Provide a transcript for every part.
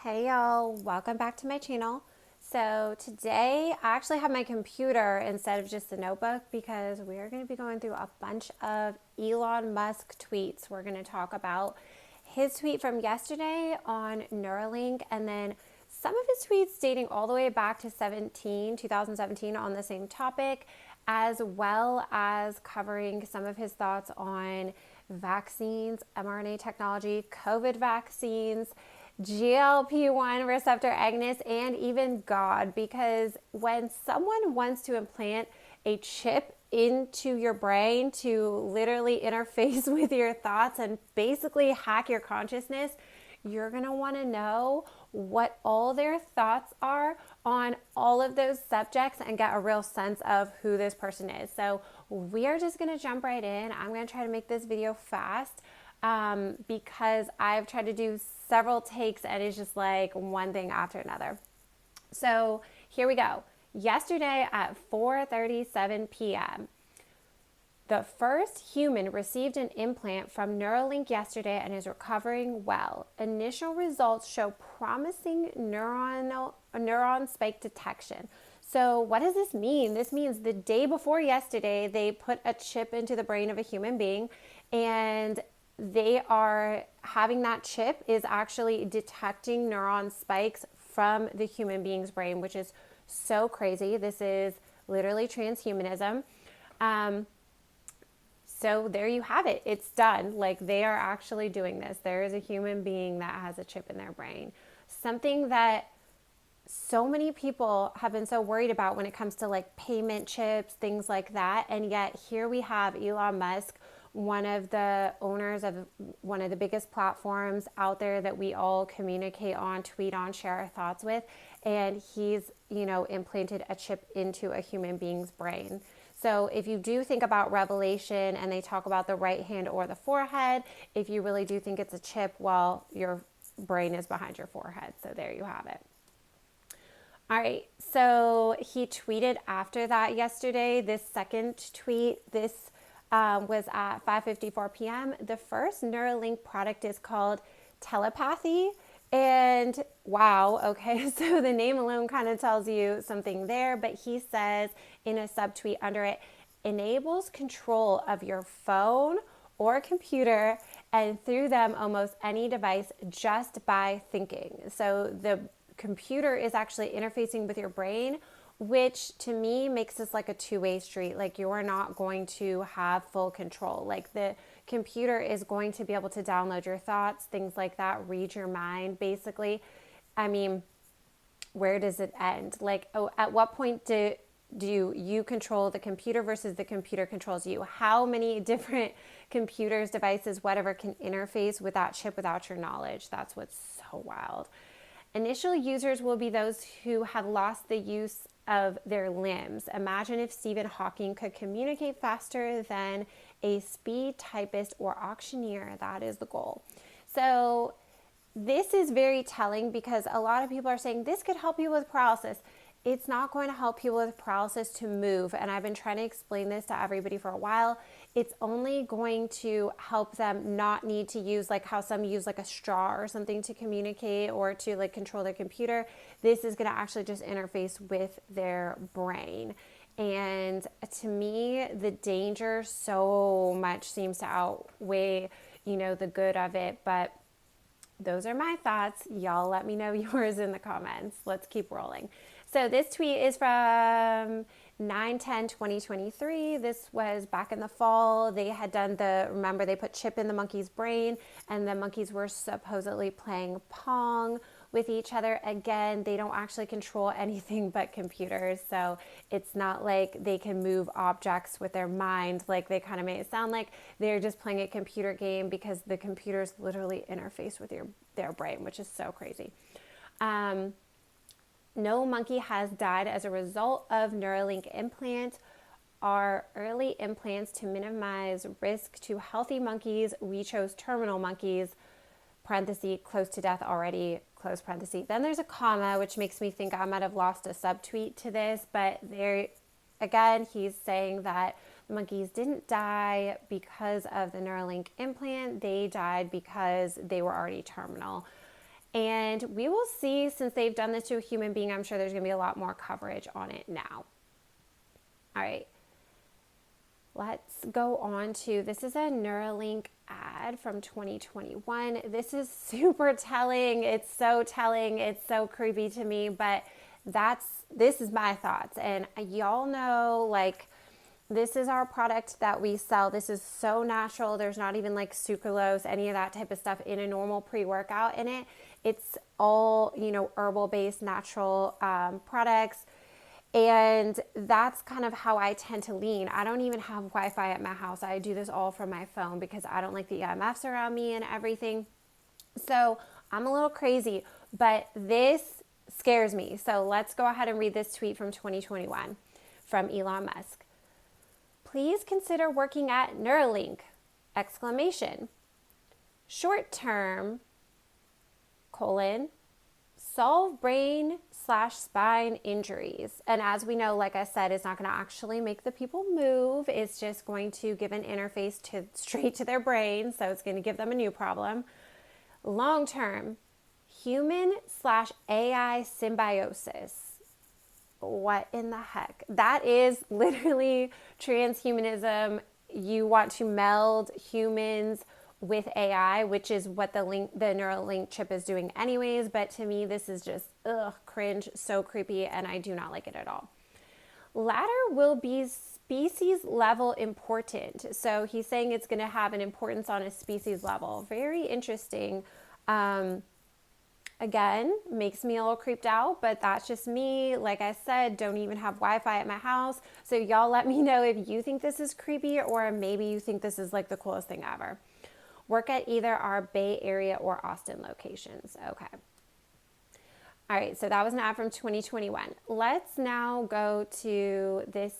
Hey y'all, welcome back to my channel. So today I actually have my computer instead of just a notebook because we are going to be going through a bunch of Elon Musk tweets. We're going to talk about his tweet from yesterday on Neuralink and then some of his tweets dating all the way back to 2017 on the same topic, as well as covering some of his thoughts on vaccines, mRNA technology, COVID vaccines, GLP-1 receptor agonists, and even God, because when someone wants to implant a chip into your brain to literally interface with your thoughts and basically hack your consciousness, you're going to want to know what all their thoughts are on all of those subjects and get a real sense of who this person is. So we are just going to jump right in. I'm going to try to make this video fast because I've tried to do several takes and it's just like one thing after another. So here we go. Yesterday at 4:37 p.m., the first human received an implant from NeuroLink yesterday and is recovering well. Initial results show promising neuron spike detection. So what does this mean? This means the day before yesterday, they put a chip into the brain of a human being, and they are having that chip is actually detecting neuron spikes from the human being's brain, which is so crazy. This is literally transhumanism. So there you have it. It's done. Like, they are actually doing this. There is a human being that has a chip in their brain. Something that so many people have been so worried about when it comes to like payment chips, things like that. And yet here we have Elon Musk, one of the owners of one of the biggest platforms out there that we all communicate on, tweet on, share our thoughts with. And he's, implanted a chip into a human being's brain. So if you do think about Revelation and they talk about the right hand or the forehead, if you really do think it's a chip, well, your brain is behind your forehead. So there you have it. All right, so he tweeted after that yesterday, this second tweet, this was at 5:54 p.m. The first Neuralink product is called Telepathy. And wow, okay, so the name alone kind of tells you something there, but he says in a subtweet under it, enables control of your phone or computer and through them almost any device just by thinking. So the computer is actually interfacing with your brain, which to me makes this like a two-way street. Like, you are not going to have full control. Like, the computer is going to be able to download your thoughts, things like that, read your mind, basically. I mean, where does it end? Like, at what point do you control the computer versus the computer controls you? How many different computers, devices, whatever can interface with that chip without your knowledge? That's what's so wild. Initial users will be those who have lost the use of their limbs. Imagine if Stephen Hawking could communicate faster than a speed typist or auctioneer. That is the goal. So this is very telling because a lot of people are saying this could help you with paralysis. It's not going to help people with paralysis to move. And I've been trying to explain this to everybody for a while. It's only going to help them not need to use, like how some use like a straw or something to communicate or to like control their computer. This is going to actually just interface with their brain. And to me, the danger so much seems to outweigh, the good of it. But those are my thoughts. Y'all let me know yours in the comments. Let's keep rolling. So this tweet is from 9/10/2023. This was back in the fall. They had done remember they put chip in the monkey's brain and the monkeys were supposedly playing Pong with each other. Again, they don't actually control anything but computers. So it's not like they can move objects with their mind. Like, they kind of made it sound like they're just playing a computer game because the computers literally interface with their brain, which is so crazy. No monkey has died as a result of Neuralink implant. Are early implants to minimize risk to healthy monkeys. We chose terminal monkeys, parenthesis, close to death already, close parenthesis. Then there's a comma, which makes me think I might have lost a subtweet to this, but there, again, he's saying that the monkeys didn't die because of the Neuralink implant. They died because they were already terminal. And we will see, since they've done this to a human being, I'm sure there's going to be a lot more coverage on it now. All right. Let's go on to, this is a NeuroLink ad from 2021. This is super telling. It's so telling. It's so creepy to me, but this is my thoughts. And y'all know, like, this is our product that we sell. This is so natural. There's not even like sucralose, any of that type of stuff in a normal pre-workout in it. It's all, herbal-based natural products. And that's kind of how I tend to lean. I don't even have Wi-Fi at my house. I do this all from my phone because I don't like the EMFs around me and everything. So I'm a little crazy, but this scares me. So let's go ahead and read this tweet from 2021 from Elon Musk. Please consider working at NeuroLink! Short term, solve brain/spine injuries. And as we know, like I said, it's not going to actually make the people move. It's just going to give an interface straight to their brain. So it's going to give them a new problem. Long term, human/AI symbiosis. What in the heck? That is literally transhumanism. You want to meld humans with AI, which is what the NeuroLink chip is doing anyways. But to me, this is just cringe, so creepy, and I do not like it at all. Latter will be species level important. So he's saying it's going to have an importance on a species level. Very interesting. Again, makes me a little creeped out, but that's just me. Like I said, don't even have Wi-Fi at my house. So y'all let me know if you think this is creepy or maybe you think this is like the coolest thing ever. Work at either our Bay Area or Austin locations. Okay. All right, so that was an ad from 2021. Let's now go to this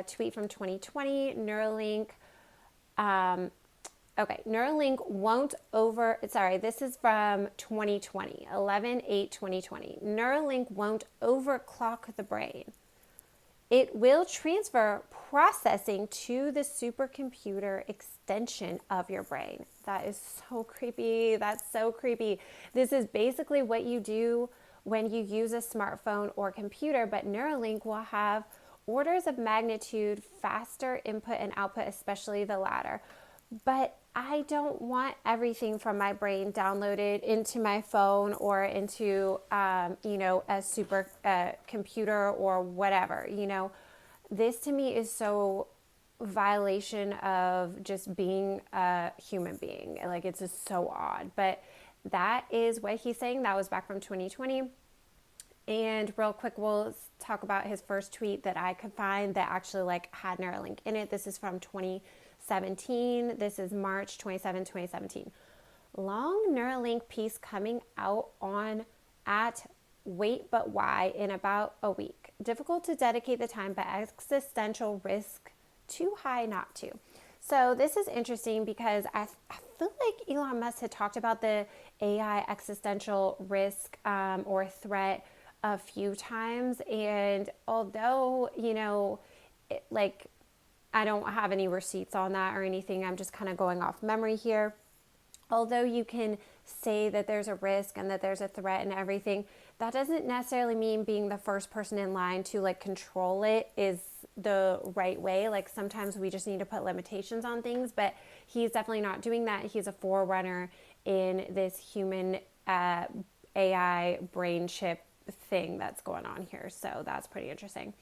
tweet from 2020, NeuroLink. NeuroLink won't this is from 2020, 11/8/2020. NeuroLink won't overclock the brain. It will transfer processing to the supercomputer extension of your brain. That is so creepy. That's so creepy. This is basically what you do when you use a smartphone or computer, but NeuroLink will have orders of magnitude faster input and output, especially the latter. But I don't want everything from my brain downloaded into my phone or into, a super computer or whatever. This to me is so violation of just being a human being. Like, it's just so odd. But that is what he's saying. That was back from 2020. And real quick, we'll talk about his first tweet that I could find that actually had NeuroLink in it. This is from 2017. This is March 27, 2017. Long NeuroLink piece coming out at Wait But Why in about a week. Difficult to dedicate the time, but existential risk too high not to. So this is interesting because I feel like Elon Musk had talked about the AI existential risk or threat a few times. And although, I don't have any receipts on that or anything, I'm just kind of going off memory here. Although you can say that there's a risk and that there's a threat and everything, that doesn't necessarily mean being the first person in line to control it is the right way. Sometimes we just need to put limitations on things, but he's definitely not doing that. He's a forerunner in this human AI brain chip thing that's going on here. So that's pretty interesting.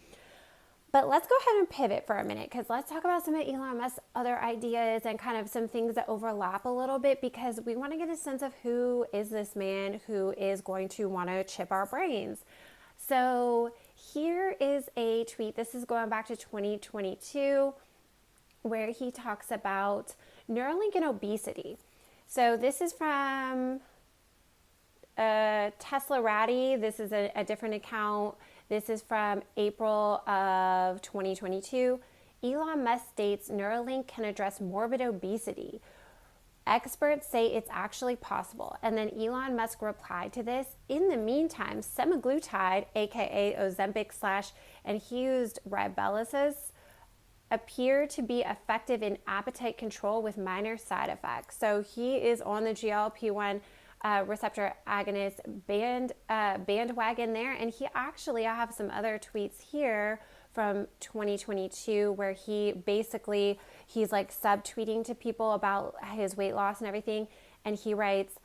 But let's go ahead and pivot for a minute because let's talk about some of Elon Musk's other ideas and kind of some things that overlap a little bit because we want to get a sense of who is this man who is going to want to chip our brains. So here is a tweet. This is going back to 2022 where he talks about NeuroLink and obesity. So this is from Tesla Ratty. This is a different account. This is from April of 2022. Elon Musk states NeuroLink can address morbid obesity. Experts say it's actually possible. And then Elon Musk replied to this. In the meantime, semaglutide, aka Ozempic/infused Rybelsus, appear to be effective in appetite control with minor side effects. So he is on the GLP-1 receptor agonist bandwagon there. And he actually, I have some other tweets here from 2022 where he's like subtweeting to people about his weight loss and everything. And he writes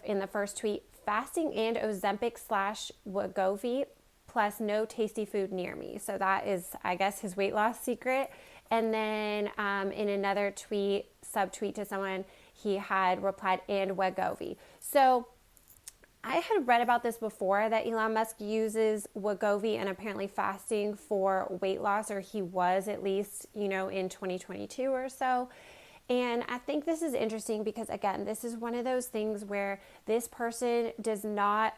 in the first tweet, fasting and Ozempic / Wegovy plus no tasty food near me. So that is, I guess, his weight loss secret. And then in another tweet, subtweet to someone, he had replied, and Wegovy. So I had read about this before, that Elon Musk uses Wegovy and apparently fasting for weight loss, or he was at least, in 2022 or so. And I think this is interesting because, again, this is one of those things where this person does not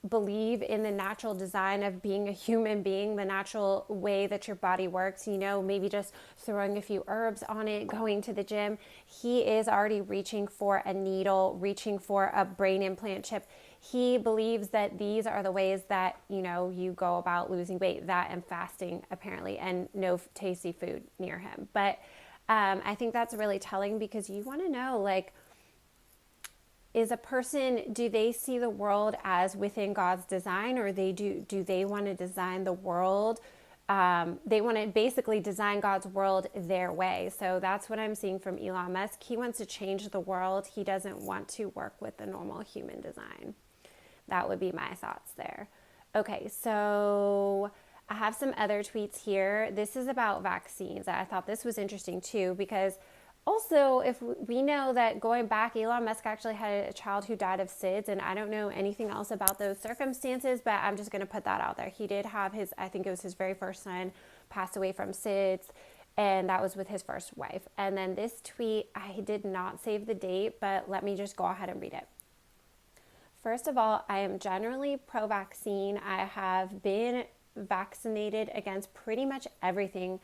believe in the natural design of being a human being, the natural way that your body works, maybe just throwing a few herbs on it, going to the gym. He is already reaching for a needle, reaching for a brain implant chip. He believes that these are the ways that, you go about losing weight, that and fasting apparently, and no tasty food near him. But I think that's really telling, because you want to know, like, is a person, do they see the world as within God's design, or do they want to design the world? They want to basically design God's world their way. So that's what I'm seeing from Elon Musk. He wants to change the world. He doesn't want to work with the normal human design. That would be my thoughts there. Okay, so I have some other tweets here. This is about vaccines. I thought this was interesting too, because also, if we know that going back, Elon Musk actually had a child who died of SIDS, and I don't know anything else about those circumstances, but I'm just going to put that out there. He did have I think it was his very first son, passed away from SIDS, and that was with his first wife. And then this tweet, I did not save the date, but let me just go ahead and read it. First of all, I am generally pro-vaccine. I have been vaccinated against pretty much everything,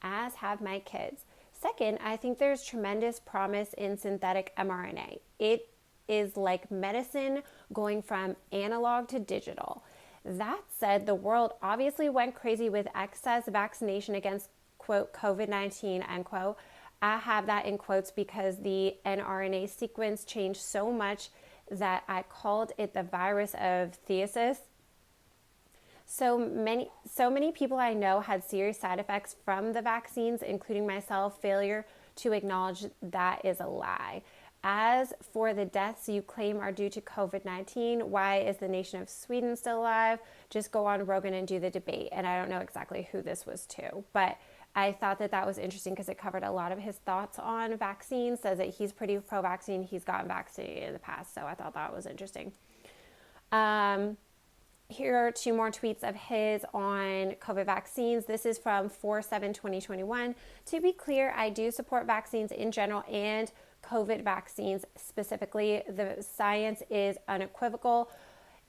as have my kids. Second, I think there's tremendous promise in synthetic mRNA. It is like medicine going from analog to digital. That said, the world obviously went crazy with excess vaccination against, quote, COVID-19, end quote. I have that in quotes because the mRNA sequence changed so much that I called it the virus of theosis. So many people I know had serious side effects from the vaccines, including myself. Failure to acknowledge that is a lie. As for the deaths you claim are due to COVID-19, why is the nation of Sweden still alive? Just go on Rogan and do the debate. And I don't know exactly who this was to, but I thought that was interesting because it covered a lot of his thoughts on vaccines. Says that he's pretty pro-vaccine. He's gotten vaccinated in the past. So I thought that was interesting. Here are two more tweets of his on COVID vaccines. This is from 4/7/2021. To be clear, I do support vaccines in general and COVID vaccines specifically. The science is unequivocal.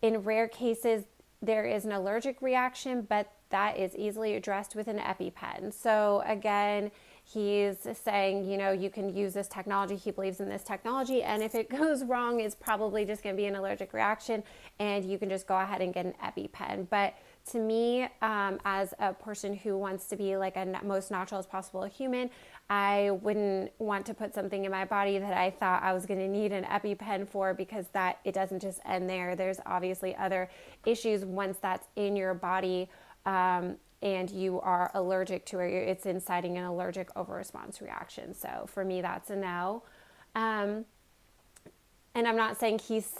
In rare cases, there is an allergic reaction, but that is easily addressed with an EpiPen. So again, he's saying, you can use this technology. He believes in this technology. And if it goes wrong, it's probably just going to be an allergic reaction. And you can just go ahead and get an EpiPen. But to me, as a person who wants to be like a most natural as possible human, I wouldn't want to put something in my body that I thought I was going to need an EpiPen for, because that it doesn't just end there. There's obviously other issues once that's in your body. And you are allergic to it, it's inciting an allergic overresponse reaction. So for me, that's a no. And I'm not saying he's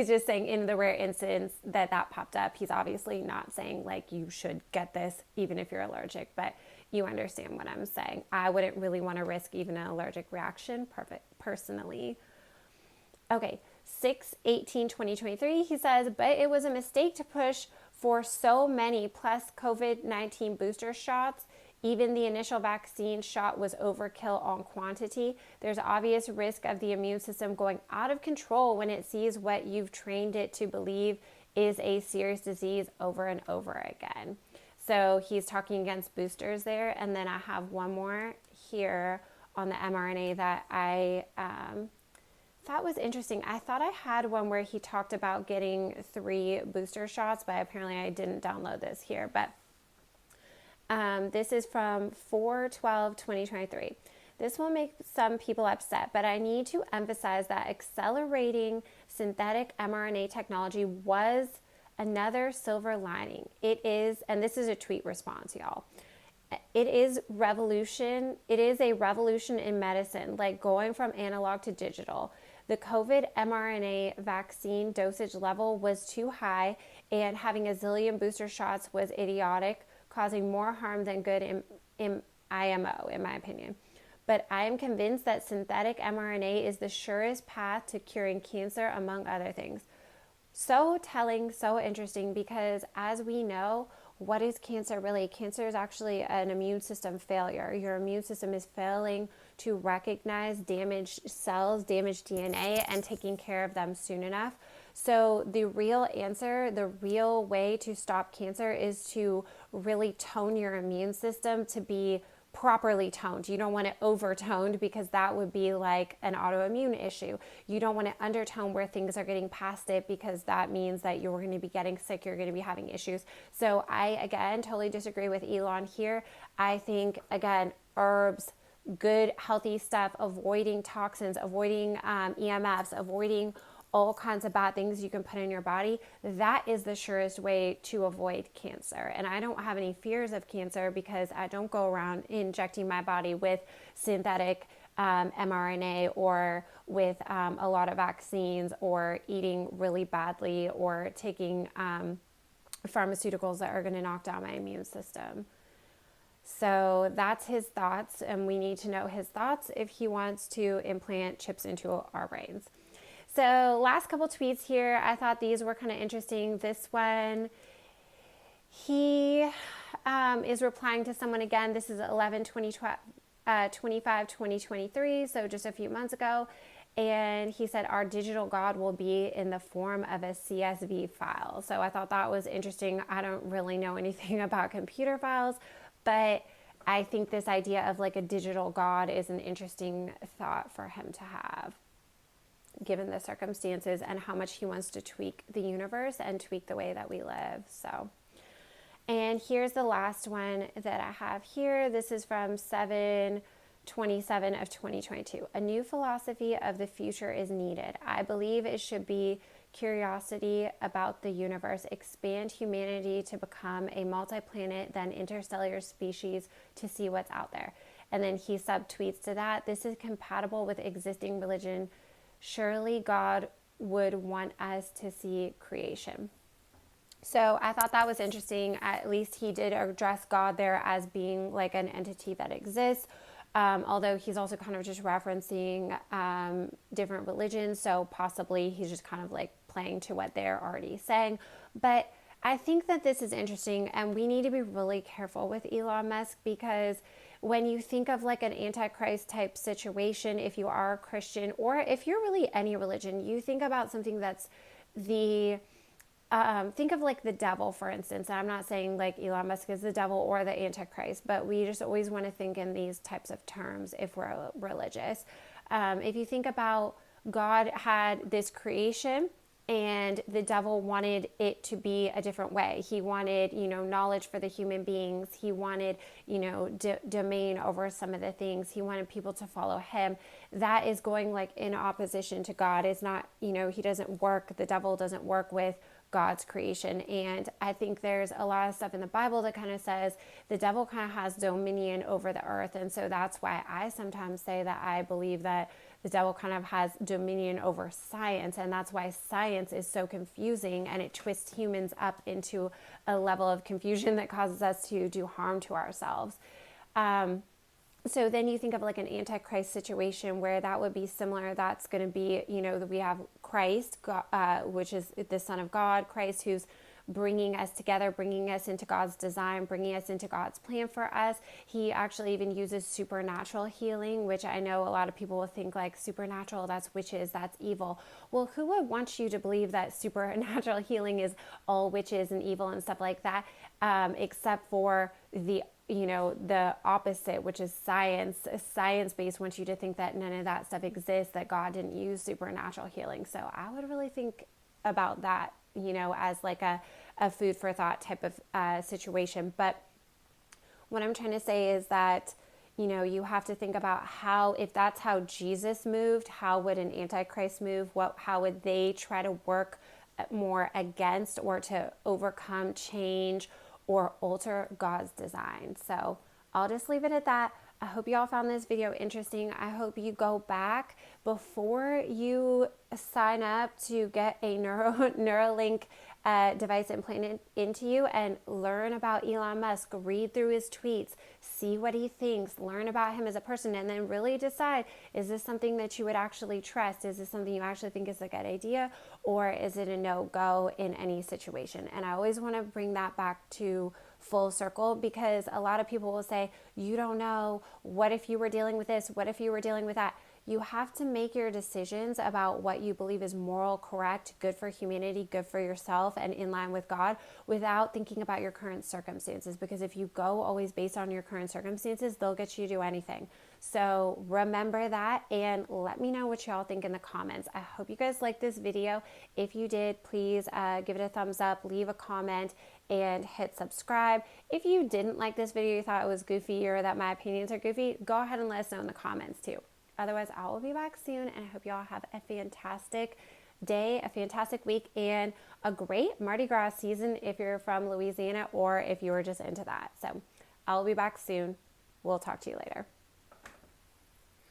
just saying in the rare instance that popped up. He's obviously not saying like you should get this even if you're allergic, but you understand what I'm saying. I wouldn't really want to risk even an allergic reaction personally. Okay, 6/18/2023, he says, but it was a mistake to push for so many plus COVID-19 booster shots. Even the initial vaccine shot was overkill on quantity. There's obvious risk of the immune system going out of control when it sees what you've trained it to believe is a serious disease over and over again. So he's talking against boosters there. And then I have one more here on the mRNA that I thought was interesting. I thought I had one where he talked about getting 3 booster shots, but apparently I didn't download this here. But this is from 4/12/2023. This will make some people upset, but I need to emphasize that accelerating synthetic mRNA technology was another silver lining. It is, and this is a tweet response, y'all. It is revolution. It is a revolution in medicine, like going from analog to digital. The COVID mRNA vaccine dosage level was too high, and having a zillion booster shots was idiotic, causing more harm than good in IMO, in my opinion. But I am convinced that synthetic mRNA is the surest path to curing cancer, among other things. So telling, so interesting, because as we know, what is cancer really? Cancer is actually an immune system failure. Your immune system is failing to recognize damaged cells, damaged DNA, and taking care of them soon enough. So the real answer, the real way to stop cancer is to really tone your immune system to be properly toned. You don't want it overtoned, because that would be like an autoimmune issue. You don't want it undertoned where things are getting past it, because that means that you're going to be getting sick, you're going to be having issues. So I, again, totally disagree with Elon here. I think, again, herbs, good, healthy stuff, avoiding toxins, avoiding EMFs, avoiding all kinds of bad things you can put in your body, that is the surest way to avoid cancer. And I don't have any fears of cancer, because I don't go around injecting my body with synthetic mRNA, or with a lot of vaccines, or eating really badly, or taking pharmaceuticals that are going to knock down my immune system. So that's his thoughts, and we need to know his thoughts if he wants to implant chips into our brains. So last couple tweets here, I thought these were kind of interesting. This one, he is replying to someone again. This is 11/25/2023, so just a few months ago. And he said, our digital God will be in the form of a CSV file. So I thought that was interesting. I don't really know anything about computer files, but I think this idea of like a digital God is an interesting thought for him to have, given the circumstances and how much he wants to tweak the universe and tweak the way that we live. So, and here's the last one that I have here. This is from 7/27 of 2022. A new philosophy of the future is needed. I believe it should be curiosity about the universe, expand humanity to become a multi-planet, then interstellar species to see what's out there. And then he subtweets to that, this is compatible with existing religion. Surely God would want us to see creation. So I thought that was interesting. At least he did address God there as being like an entity that exists. Although he's also kind of just referencing different religions. So possibly he's just kind of like playing to what they're already saying. But I think that this is interesting, and we need to be really careful with Elon Musk, because when you think of like an antichrist type situation, if you are a Christian, or if you're really any religion, you think about something that's think of like the devil, for instance. And I'm not saying like Elon Musk is the devil or the antichrist, but we just always want to think in these types of terms if we're religious. If you think about God had this creation, and the devil wanted it to be a different way. He wanted, knowledge for the human beings. He wanted, domain over some of the things. He wanted people to follow him. That is going like in opposition to God. It's not, he doesn't work, the devil doesn't work with God's creation. And I think there's a lot of stuff in the Bible that kind of says the devil kind of has dominion over the earth. And so that's why I sometimes say that I believe that the devil kind of has dominion over science. And that's why science is so confusing, and it twists humans up into a level of confusion that causes us to do harm to ourselves. So then you think of like an antichrist situation where that would be similar. That's going to be, we have Christ, which is the Son of God, Christ, who's bringing us together, bringing us into God's design, bringing us into God's plan for us. He actually even uses supernatural healing, which I know a lot of people will think like supernatural, that's witches, that's evil. Well, who would want you to believe that supernatural healing is all witches and evil and stuff like that, except for the opposite, which is science. Science-based wants you to think that none of that stuff exists, that God didn't use supernatural healing. So I would really think about that, as like a food for thought type of situation. But what I'm trying to say is that, you have to think about how, if that's how Jesus moved, how would an antichrist move? How would they try to work more against or to overcome, change, or alter God's design? So I'll just leave it at that. I hope you all found this video interesting. I hope you go back before you sign up to get a NeuroLink device implanted into you and learn about Elon Musk, read through his tweets, see what he thinks, learn about him as a person, and then really decide, is this something that you would actually trust? Is this something you actually think is a good idea? Or is it a no-go in any situation? And I always want to bring that back to full circle, because a lot of people will say, you don't know, what if you were dealing with this? What if you were dealing with that? You have to make your decisions about what you believe is moral, correct, good for humanity, good for yourself, and in line with God, without thinking about your current circumstances. Because if you go always based on your current circumstances, they'll get you to do anything. So remember that, and let me know what y'all think in the comments. I hope you guys liked this video. If you did, please give it a thumbs up, leave a comment, and hit subscribe. If you didn't like this video, you thought it was goofy or that my opinions are goofy, go ahead and let us know in the comments too. Otherwise, I will be back soon, and I hope y'all have a fantastic day, a fantastic week, and a great Mardi Gras season if you're from Louisiana or if you were just into that. So I'll be back soon. We'll talk to you later.